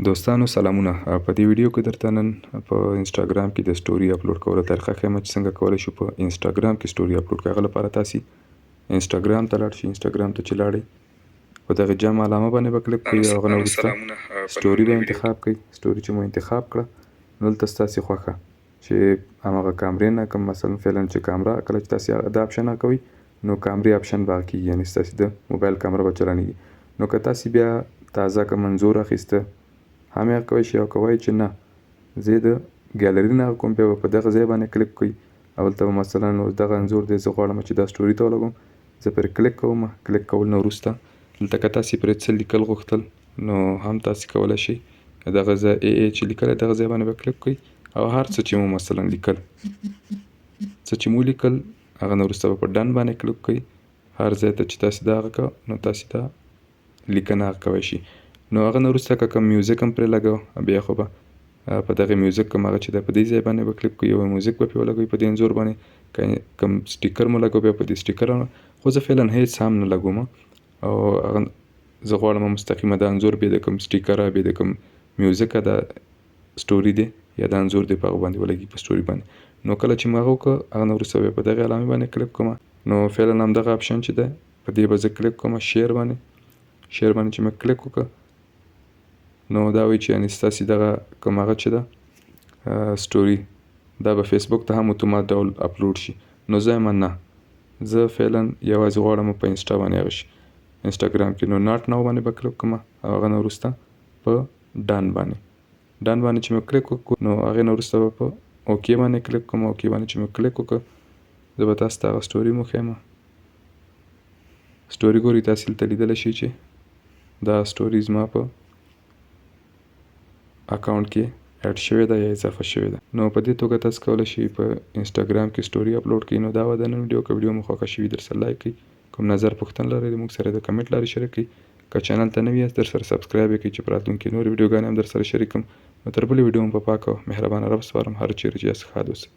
دوستانو سلامونه. په دې ویډیو کې درته نن په انسټاګرام کې د سټوري اپلوډ کولو طریقه ښیم چې څنګه کولی شو په انسټاګرام کې سټوري اپلوډ کړئ. هغه لپاره تاسې انسټاګرام ته لاړ شئ. انسټاګرام ته چې لاړئ په دغه جمع علامه باندې به کلیک کړئ او هغه نه وروسته سټوري به انتخاب کړئ. سټوري چې مو انتخاب کړه نو دلته ستاسې خوښه چې هماغه کامرې نه کوم مثلا فعلا چې کامره کله چې تاسې دا اپشن کوئ نو کامرې اپشن به کېږي، یعنې ستاسې د موبایل کامره به چلانیږي. نو که تاسې بیا تازه که منظور اخیسته هم یې کولی شئ او که وایئ چې نه زه یې د ګیلري نه کوم بیا به په دغه ځای باندې کلیک کړئ او دلته به مثلا اوس دغه انځور دی زه غواړم چې دا سټوري ته ولګوم، زه پرې کلیک کوم. کلیک کول نه وروسته دلته که تاسې پرې څه لیکل غوښتل نو هم تاسې کولی شئ دغه ځای چې لیکلی دغه ځای باندې به کلیک کړئ او هر څه چې مو مثلا لیکل هغه نه وروسته به په ډن باندې کلیک کړئ. هر ځای ته چې تاسې دا هغه کړه نو تاسې دا لیکنه هغه کولی شئ. نو هغه نه وروسته که کوم میوزیک هم پرې لګوه بیا خو به په دغه میوزیک کوم هغه چې دی په دې ځای باندې به کلیک کړئ او میوزیک به پرې ولګوئ په دې انځور باندې. که کوم سټیکر مو لګوه بیا په دې سټیکر خو زه فعلا هیڅ هم نه لګوم او هغه زه غواړم مستقیمه دا انځور بیا د کوم سټیکره بیا د کوم میوزیکه دا سټوري دی یا دا انځور دی په هغه باندې ولګي په سټوري باندې. نو کله چې مو هغه وکړه هغه نه وروسته بیا په دغې علامې باندې کلیک کوم نو فعلا همدغه اپشن چې دی په دې به زه کلیک کوم شیر باندې چې مې کلیک وکړه نو دا وایي چې یعنې ستاسې دغه کوم هغه چې ده سټوري دا به فیسبوک ته هم اتومات ډول اپلوډ شي. نو زه یم نه، زه فعلا یوازې غواړم په انسټا باندې هغه شي انسټاګرام کې. نو ناټ ناو باندې به کلیک کوم او هغه نه وروسته په ډن باندې چې مې کلیک وکړو نو هغې نه وروسته به په اوکې باندې کلیک کوم. اوکې باندې چې مې کلیک وکړه زه به تاسو ته هغه سټوري مو ښیم. سټوري ګورئ تاسې دلته لیدلی شئ چې دا سټوري زما په اکاونټ کې اډ شوې ده یا اضافه شوې ده. نو په دې توګه تاسو کولی شئ په انسټاګرام کې سټوري اپلوډ کړئ. نو دا وه د نن ویډیو. که ویډیو مو خوښه شوي درسره لایک کړئ، کوم نظر پوښتنه لرئ موږ سره د کمنټ لارې شریک کړئ. که چینل ته نوي یاست درسره سبسکرایب یې کړئ چې په راتلونکي نورې ویډیوګانې هم درسره شریک کړم. نو تر بلې ویډیو مو په پاک او مهربانه رب سپارم. هر چیرې چې یاست ښاد اوسئ.